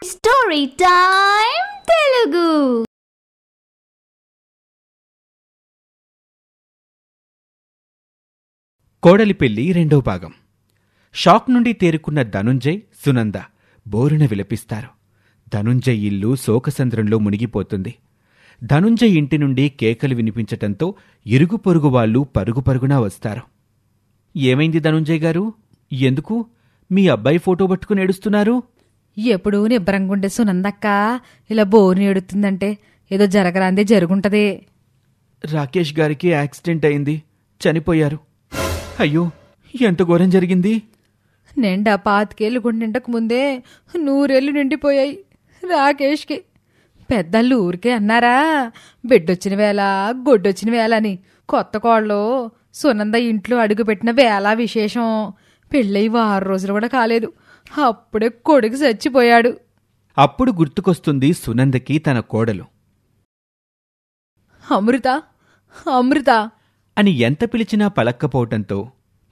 Story time Telugu. కోడలి పెళ్లి రెండో భాగం. షాక్ నుండి తేరుకున్న ధనుంజయ్, సునంద బోరున విలపిస్తారు. ధనుంజయ్ ఇల్లు శోకసంద్రంలో మునిగిపోతుంది. ధనుంజయ్ ఇంటి నుండి కేకలు వినిపించటంతో ఇరుగు పొరుగు వాళ్ళు పరుగు పరుగునా వస్తారు. ఏమైంది ధనుంజయ్ గారు? ఎందుకు మీ అబ్బాయి ఫోటో పట్టుకుని ఏడుస్తున్నారు? ఎప్పుడూ నిబ్బరంగుండే సునందక్క ఇలా బోరుని ఏడుతుందంటే ఏదో జరగరాందే జరుగుంటదే. రాకేష్ గారికి యాక్సిడెంట్ అయింది, చనిపోయారు. అయ్యో, ఎంత ఘోరం జరిగింది? నిండా 25 ఏళ్ళు గుండెంటకు ముందే 100 ఏళ్ళు నిండిపోయాయి రాకేష్కి. పెద్దళ్ళు ఊరికే అన్నారా, బిడ్డొచ్చిన వేళ గొడ్డొచ్చిన వేళ అని. కొత్త కోళ్ళు సునంద ఇంట్లో అడుగుపెట్టిన వేళ విశేషం. పెళ్ళయి 6 రోజులు కూడా కాలేదు, అప్పుడే కొడుకు చచ్చిపోయాడు. అప్పుడు గుర్తుకొస్తుంది సునందకి తన కోడలు. అమృత అమృత అని ఎంత పిలిచినా పలక్కపోవటంతో,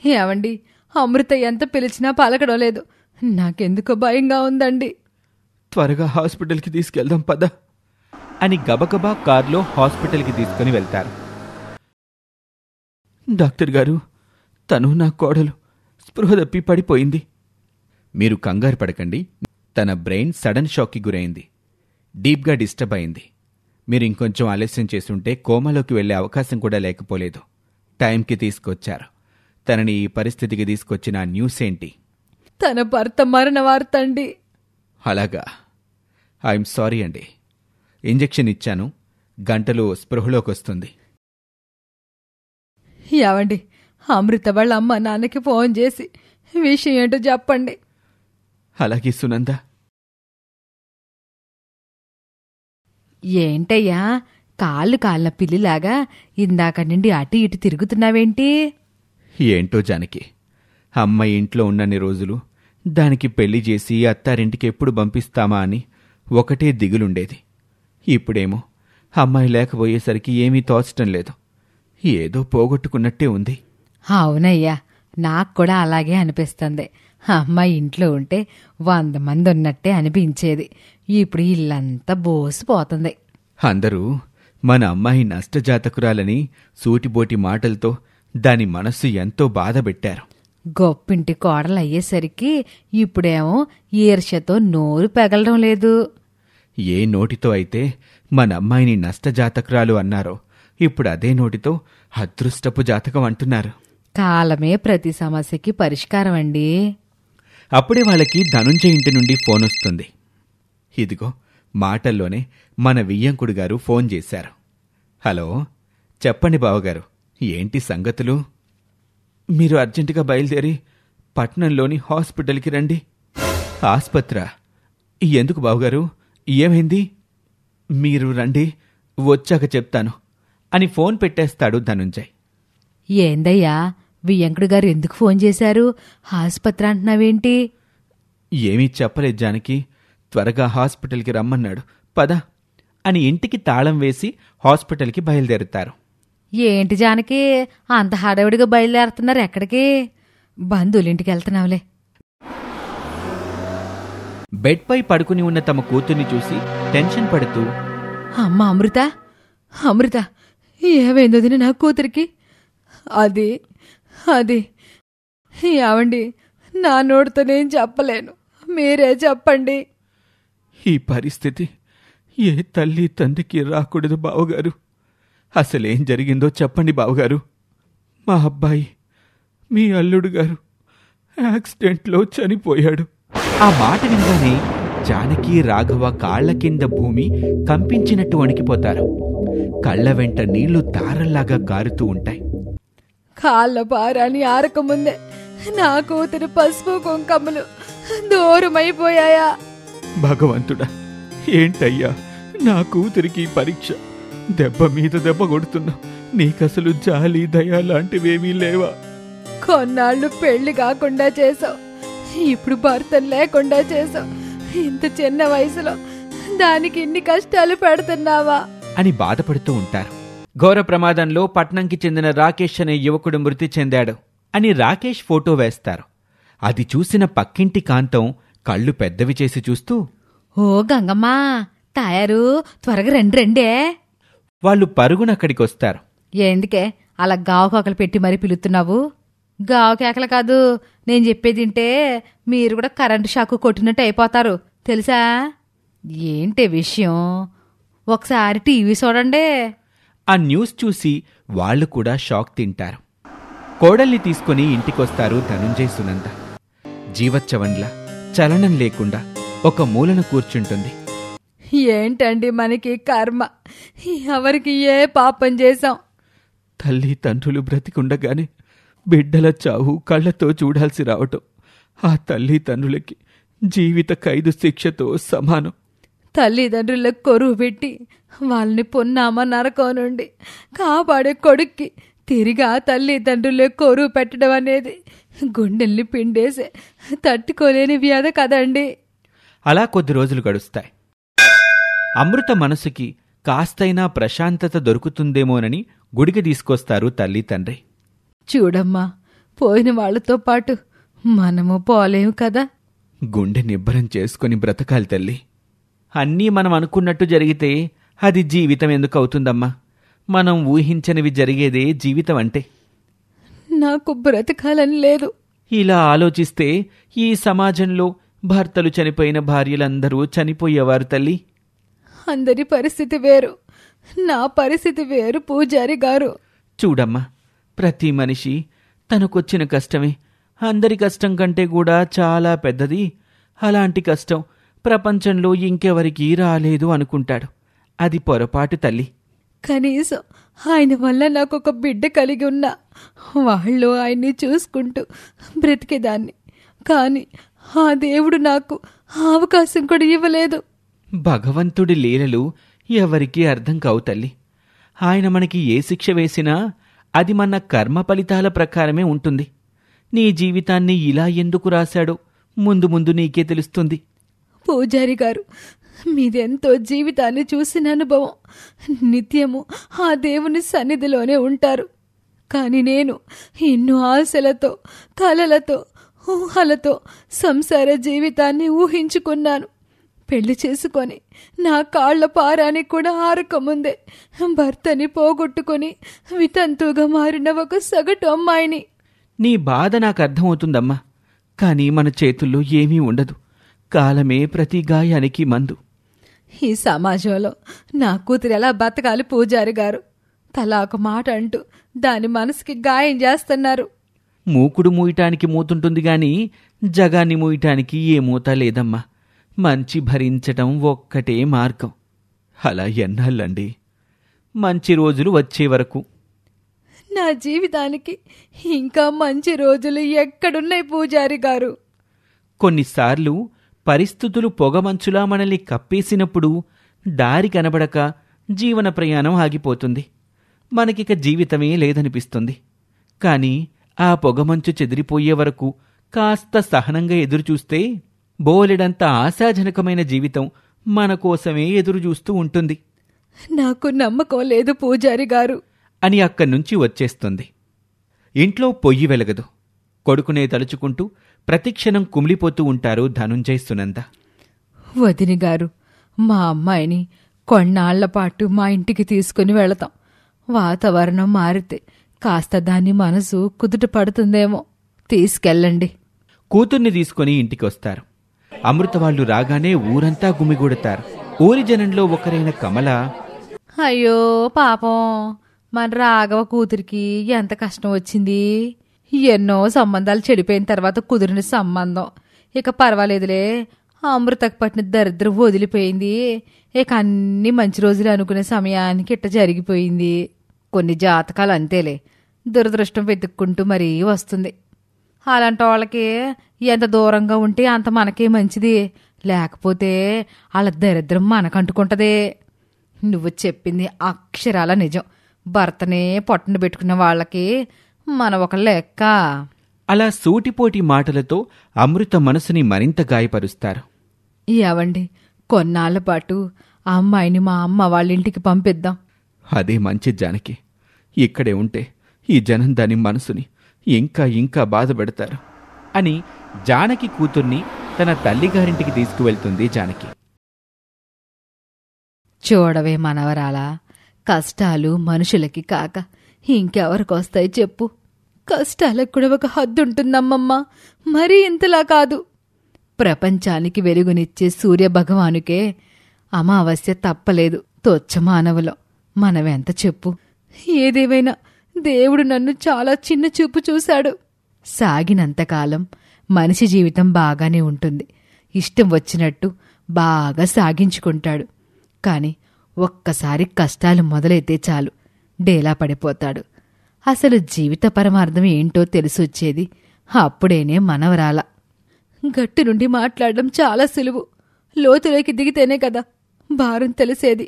ఏవండి, అమృత ఎంత పిలిచినా పలకడం లేదు. నాకెందుకో భయంగా ఉందండి. త్వరగా హాస్పిటల్కి తీసుకెళ్దాం పద అని గబగబా కారులో హాస్పిటల్కి తీసుకుని వెళ్తారు. డాక్టర్ గారు, తను నా కోడలు స్పృహ తప్పి పడిపోయింది. మీరు కంగారు పడకండి, తన బ్రెయిన్ సడన్ షాక్కి గురైంది, డీప్గా డిస్టర్బ్ అయింది. మీరు ఇంకొంచెం ఆలస్యం చేసుంటే కోమాలోకి వెళ్లే అవకాశం కూడా లేకపోలేదు. టైంకి తీసుకొచ్చారు. తనని ఈ పరిస్థితికి తీసుకొచ్చిన న్యూస్ ఏంటి? తన భర్త మరణ వార్త అండి. అలాగా, ఐఎమ్ సారీ అండి. ఇంజెక్షన్ ఇచ్చాను, గంటలో స్పృహలోకి వస్తుంది. ఏవండి, అమృత వాళ్ళ అమ్మ నాన్నకి ఫోన్ చేసి విషయం ఏంటో చెప్పండి. అలాగే సునంద. ఏంటయ్యా, కాళ్ళ పిల్లిలాగా ఇందాక నుండి అటు ఇటు తిరుగుతున్నావేంటి? ఏంటో జానకి, అమ్మాయి ఇంట్లో ఉన్నన్ని రోజులు దానికి పెళ్లి చేసి అత్తారింటికి ఎప్పుడు పంపిస్తామా అని ఒకటే దిగులుండేది. ఇప్పుడేమో అమ్మాయి లేకపోయేసరికి ఏమీ తోచటం లేదు. ఏదో పోగొట్టుకున్నట్టే ఉంది. అవునయ్యా, నాకు కూడా అలాగే అనిపిస్తుంది. అమ్మాయి ఇంట్లో ఉంటే 100 మంది ఉన్నట్టే అనిపించేది. ఇప్పుడు ఇల్లంతా బోసిపోతుంది. అందరూ మన అమ్మాయి నష్టజాతకురాలని సూటిబోటి మాటలతో దాని మనస్సు ఎంతో బాధపెట్టారు. గొప్పింటి కోడలు అయ్యేసరికి ఇప్పుడేమో ఈర్ష్యతో నోరు పెగలడం లేదు. ఏ నోటితో అయితే మన అమ్మాయిని నష్టజాతకురాలు అన్నారో, ఇప్పుడు అదే నోటితో అదృష్టపు జాతకం అంటున్నారు. కాలమే ప్రతి సమస్యకి పరిష్కారం అండి. అప్పుడే వాళ్ళకి ధనుంజయ్ ఇంటి నుండి ఫోన్ వస్తుంది. ఇదిగో మాటల్లోనే మన వియ్యంకుడు గారు ఫోన్ చేశారు. హలో, చెప్పండి బావగారు, ఏంటి సంగతులు? మీరు అర్జెంటుగా బయలుదేరి పట్నంలోని హాస్పిటల్కి రండి. ఆస్పత్రా? ఎందుకు బావగారు, ఏమైంది? మీరు రండి, వచ్చాక చెప్తాను అని ఫోన్ పెట్టేస్తాడు ధనుంజయ్. ఏందయ్యా, వియ్యంకుడు గారు ఎందుకు ఫోన్ చేశారు? ఆస్పత్రి అంటున్నావేంటి? ఏమీ చెప్పలేదు జానకి, త్వరగా హాస్పిటల్కి రమ్మన్నాడు, పద అని ఇంటికి తాళం వేసి హాస్పిటల్కి బయలుదేరుతారు. ఏంటి జానకి, అంత హడావిడిగా బయలుదేరుతున్నారు? ఎక్కడికి? బంధువులింటికి వెళ్తున్నావులే. బెడ్పై పడుకుని ఉన్న తమ కూతుర్ని చూసి టెన్షన్ పడుతూ, అమ్మ అమృత, అమృత, ఏమైందో దిన నా కూతురికి? అది అది ఏవండి, నా నోటితో నేను చెప్పలేను, మీరే చెప్పండి. ఈ పరిస్థితి ఏ తల్లి తండ్రికి రాకూడదు బావగారు. అసలేం జరిగిందో చెప్పండి బావగారు. మా అబ్బాయి, మీ అల్లుడు గారు యాక్సిడెంట్లో చనిపోయాడు. ఆ మాట వినగానే జానకి, రాఘవ కాళ్ల కింద భూమి కంపించినట్టు వణికిపోతారు. కళ్ల వెంట నీళ్లు తారల్లాగా కారుతూ ఉంటాయి. కాళ్ళ భారాన్ని ఆరకముందే నా కూతురు పసుపు కుంకములు దూరమైపోయాయా? భగవంతుడా, ఏంటయ్యా నా కూతురికి పరీక్ష? దెబ్బ మీద దెబ్బ కొడుతున్నా, నీకసలు జాలి దయ లాంటివేమీ లేవా? కొన్నాళ్ళు పెళ్లి కాకుండా చేసావు, ఇప్పుడు భర్తను లేకుండా చేసావు. ఇంత చిన్న వయసులో దానికి ఇన్ని కష్టాలు పెడుతున్నావా అని బాధపడుతూ ఉంటారు. ఘోర ప్రమాదంలో పట్నంకి చెందిన రాకేష్ అనే యువకుడు మృతి చెందాడు అని రాకేష్ ఫోటో వేస్తారు. అది చూసిన పక్కింటి కాంతం కళ్ళు పెద్దవి చేసి చూస్తూ, ఓ గంగమ్మ, తాయారు, త్వరగా రండి రండే. వాళ్ళు పరుగునక్కడికొస్తారు. ఎందుకే అలా గావు కేకలు పెట్టి మరీ పిలుస్తున్నావు? గావు కేకలు కాదు, నేను చెప్పేదింటే మీరు కూడా కరెంటు షాకు కొట్టినట్టు అయిపోతారు తెలుసా? ఏంటే విషయం? ఒకసారి టీవీ చూడండి. ఆ న్యూస్ చూసి వాళ్ళు కూడా షాక్ తింటారు. కోడల్ని తీసుకుని ఇంటికొస్తారు ధనుంజయ్ సునంద. జీవచ్చవంలా చలనం లేకుండా ఒక మూలన కూర్చుంటుంది. ఏంటండి మనకి కర్మ, ఎవరికి ఏ పాపం చేశాం? తల్లి తండ్రులు బ్రతికుండగానే బిడ్డల చావు కళ్లతో చూడాల్సి రావటం ఆ తల్లి తండ్రులకి జీవిత ఖైదు శిక్షతో సమానం. తల్లిదండ్రులకు కొరువు పెట్టి వాళ్ళని పొన్నామ నరకం నుండి కాపాడే కొడుక్కి తిరిగా తల్లిదండ్రులే కొరువు పెట్టడం అనేది గుండెల్ని పిండేసే తట్టుకోలేని వ్యాధ కదండి. అలా కొద్ది రోజులు గడుస్తాయి. అమృత మనసుకి కాస్తైనా ప్రశాంతత దొరుకుతుందేమోనని గుడికి తీసుకొస్తారు తల్లి తండ్రి. చూడమ్మా, పోయిన వాళ్లతో పాటు మనము పోలేము కదా. గుండె నిబ్బరం చేసుకుని బ్రతకాలి తల్లి. అన్నీ మనం అనుకున్నట్టు జరిగితే అది జీవితం ఎందుకు అవుతుందమ్మా? మనం ఊహించనివి జరిగేదే జీవితం అంటే. నాకు బ్రతకాలని లేదు. ఇలా ఆలోచిస్తే ఈ సమాజంలో భర్తలు చనిపోయిన భార్యలందరూ చనిపోయేవారు తల్లి. అందరి పరిస్థితి వేరు, నా పరిస్థితి వేరు పూజారి గారు. చూడమ్మా, ప్రతి మనిషి తనకొచ్చిన కష్టమే అందరి కష్టం కంటే కూడా చాలా పెద్దది. అలాంటి కష్టం ప్రపంచంలో ఇంకెవరికీ రాలేదు అనుకుంటాడు. అది పొరపాటు తల్లి. కనీసం ఆయన వల్ల నాకొక బిడ్డ కలిగి ఉన్నా వాళ్ళు ఆయన్ని చూసుకుంటూ బ్రతికేదాన్ని. కాని ఆ దేవుడు నాకు అవకాశం కూడా ఇవ్వలేదు. భగవంతుడి లీలలు ఎవరికీ అర్థం కావు తల్లి. ఆయన మనకి ఏ శిక్ష వేసినా అది మన కర్మ ఫలితాల ప్రకారమే ఉంటుంది. నీ జీవితాన్ని ఇలా ఎందుకు రాశాడో ముందు ముందు నీకే తెలుస్తుంది. పూజారి గారు, మీదెంతో జీవితాన్ని చూసిన అనుభవం. నిత్యము ఆ దేవుని సన్నిధిలోనే ఉంటారు. కాని నేను ఎన్నో ఆశలతో, కలలతో, ఊహలతో సంసార జీవితాన్ని ఊహించుకున్నాను. పెళ్లి చేసుకొని నా కాళ్ల పారానికి కూడా ఆరకముందే భర్తని పోగొట్టుకుని వితంతువుగా మారిన ఒక సగటు అమ్మాయిని. నీ బాధ నాకు అర్థమవుతుందమ్మా. కానీ మన చేతుల్లో ఏమీ ఉండదు. కాలమే ప్రతి గాయానికి మందు. ఈ సమాజంలో నా కూతురు ఎలా బతకాలి పూజారి గారు? తలా ఒక మాట అంటూ దాని మనసుకి గాయం చేస్తున్నారు. మూకుడు మూయటానికి మూతుంటుంది గాని జగాన్ని మూయటానికి ఏ మూత లేదమ్మా. మంచి భరించటం ఒక్కటే మార్గం. అలా ఎన్నాళ్ళండి? మంచి రోజులు వచ్చే వరకు. నా జీవితానికి ఇంకా మంచి రోజులు ఎక్కడున్నాయి పూజారి గారు? కొన్నిసార్లు పరిస్థితులు పొగమంచులా మనల్ని కప్పేసినప్పుడు దారి కనబడక జీవన ప్రయాణం ఆగిపోతుంది. మనకిక జీవితమే లేదనిపిస్తుంది. కాని ఆ పొగమంచు చెదిరిపోయే వరకు కాస్త సహనంగా ఎదురుచూస్తే బోలెడంత ఆశాజనకమైన జీవితం మన కోసమే ఎదురుచూస్తూ ఉంటుంది. నాకు నమ్మకం లేదు పూజారి గారు అని అక్కడ్నుంచి వచ్చేస్తుంది. ఇంట్లో పొయ్యి వెలగదు. కొడుకునే తలుచుకుంటూ ప్రతిక్షణం కుమిలిపోతూ ఉంటారు ధనుంజయ్ సునంద. వదిని గారు, మా అమ్మాయిని కొన్నాళ్లపాటు మా ఇంటికి తీసుకుని వెళతాం. వాతావరణం మారితే కాస్త దాని మనసు కుదుట పడుతుందేమో. తీసుకెళ్ళండి. కూతుర్ని తీసుకుని ఇంటికొస్తారు. అమృత వాళ్ళు రాగానే ఊరంతా గుమిగూడతారు. ఊరి జనంలో ఒకరైన కమల, అయ్యో పాపం, మన రాఘవ కూతురికి ఎంత కష్టం వచ్చింది. ఎన్నో సంబంధాలు చెడిపోయిన తర్వాత కుదిరిన సంబంధం. ఇక పర్వాలేదులే, అమృతకు పట్టిన దరిద్రం వదిలిపోయింది. ఇక అన్ని మంచి రోజులు అనుకునే సమయానికి ఇట్ట జరిగిపోయింది. కొన్ని జాతకాలు అంతేలే, దురదృష్టం వెతుక్కుంటూ మరీ వస్తుంది. అలాంటి వాళ్ళకి ఎంత దూరంగా ఉంటే అంత మనకే మంచిది. లేకపోతే వాళ్ళ దరిద్రం మనకంటుకుంటదే. నువ్వు చెప్పింది అక్షరాల నిజం. భర్తనే పొట్టను పెట్టుకున్న వాళ్ళకి మన ఒక లెక్క. అలా సూటిపోటి మాటలతో అమృత మనసుని మరింత గాయపరుస్తారు. ఏవండి, కొన్నాళ్ల పాటు ఆ అమ్మాయిని మా అమ్మ వాళ్ళింటికి పంపిద్దాం. అదే మంచి జానకి. ఇక్కడే ఉంటే ఈ జనం దాని మనసుని ఇంకా ఇంకా బాధపెడతారు అని జానకి కూతుర్ని తన తల్లిగారింటికి తీసుకువెళ్తుంది జానకి. చూడవే మనవరాలా, కష్టాలు మనుషులకి కాక ఇంకెవరికొస్తాయి చెప్పు. కష్టాలకు కూడా ఒక హద్దుంటుందమ్మమ్మ, మరీ ఇంతలా కాదు. ప్రపంచానికి వెలుగునిచ్చే సూర్యభగవానుకే అమావాస్య తప్పలేదు. తొచ్చమానవులం మనమెంత చెప్పు. ఏదేమైనా దేవుడు నన్ను చాలా చిన్న చూపు చూశాడు. సాగినంతకాలం మనిషి జీవితం బాగానే ఉంటుంది. ఇష్టం వచ్చినట్టు బాగా సాగించుకుంటాడు. కాని ఒక్కసారి కష్టాలు మొదలైతే చాలు డేలా పడిపోతాడు. అసలు జీవిత పరమార్థం ఏంటో తెలిసొచ్చేది అప్పుడేనే మనవరాల. గట్టు నుండి మాట్లాడడం చాలా సులువు, లోతులోకి దిగితేనే కదా భారం తెలిసేది.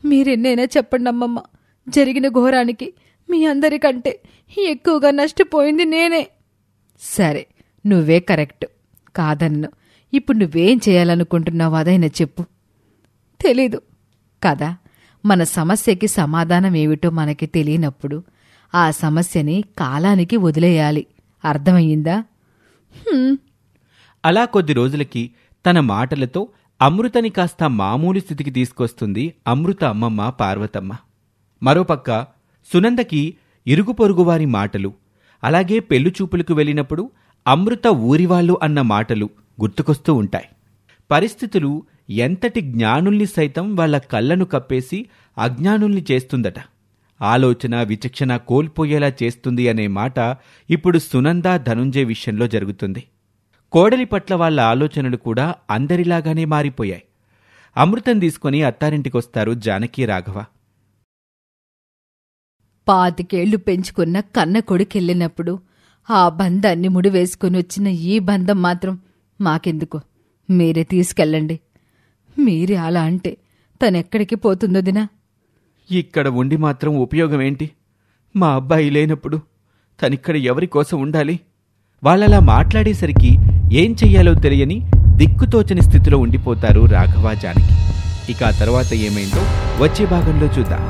మీరెన్నైనా చెప్పండి అమ్మమ్మ, జరిగిన ఘోరానికి మీ అందరికంటే ఎక్కువగా నష్టపోయింది నేనే. సరే, నువ్వే కరెక్ట్ కాదన్ను. ఇప్పుడు నువ్వేం చేయాలనుకుంటున్నావు అదైనా చెప్పు. తెలీదు కదా, మన సమస్యకి సమాధానం ఏమిటో మనకి తెలియనప్పుడు ఆ సమస్యని కాలానికి వదిలేయాలి. అర్థమయ్యిందా? అలా కొద్ది రోజులకి తన మాటలతో అమృతని కాస్త మామూలు స్థితికి తీసుకొస్తుంది అమృత అమ్మమ్మ పార్వతమ్మ. మరోపక్క సునందకి ఇరుగు పొరుగువారి మాటలు, అలాగే పెళ్లిచూపులకు వెళ్ళినప్పుడు అమృత ఊరివాళ్లు అన్న మాటలు గుర్తుకొస్తూ ఉంటాయి. పరిస్థితులు ఎంతటి జ్ఞానుల్ని సైతం వాళ్ల కళ్లను కప్పేసి అజ్ఞానుల్ని చేస్తుందట. ఆలోచన విచక్షణ కోల్పోయేలా చేస్తుంది అనే మాట ఇప్పుడు సునంద ధనుంజయ్ విషయంలో జరుగుతుంది. కోడలి పట్ల వాళ్ల ఆలోచనలు కూడా అందరిలాగానే మారిపోయాయి. అమృతం తీసుకుని అత్తారింటికొస్తారు జానకి రాఘవ. 25 ఏళ్లు పెంచుకున్న కన్న కొడుకెళ్ళినప్పుడు ఆ బంధాన్ని ముడివేసుకుని వచ్చిన ఈ బంధం మాత్రం మాకెందుకు, మీరే తీసుకెళ్ళండి. మీరే అలా అంటే తనెక్కడికి పోతుందో దినా? ఇక్కడ ఉండి మాత్రం ఉపయోగమేంటి? మా అబ్బాయి లేనప్పుడు తనిక్కడ ఎవరికోసం ఉండాలి? వాళ్ళలా మాట్లాడేసరికి ఏం చెయ్యాలో తెలియని దిక్కుతోచని స్థితిలో ఉండిపోతారు రాఘవ జానకి. ఇక ఆ తర్వాత ఏమైందో వచ్చే భాగంలో చూద్దాం.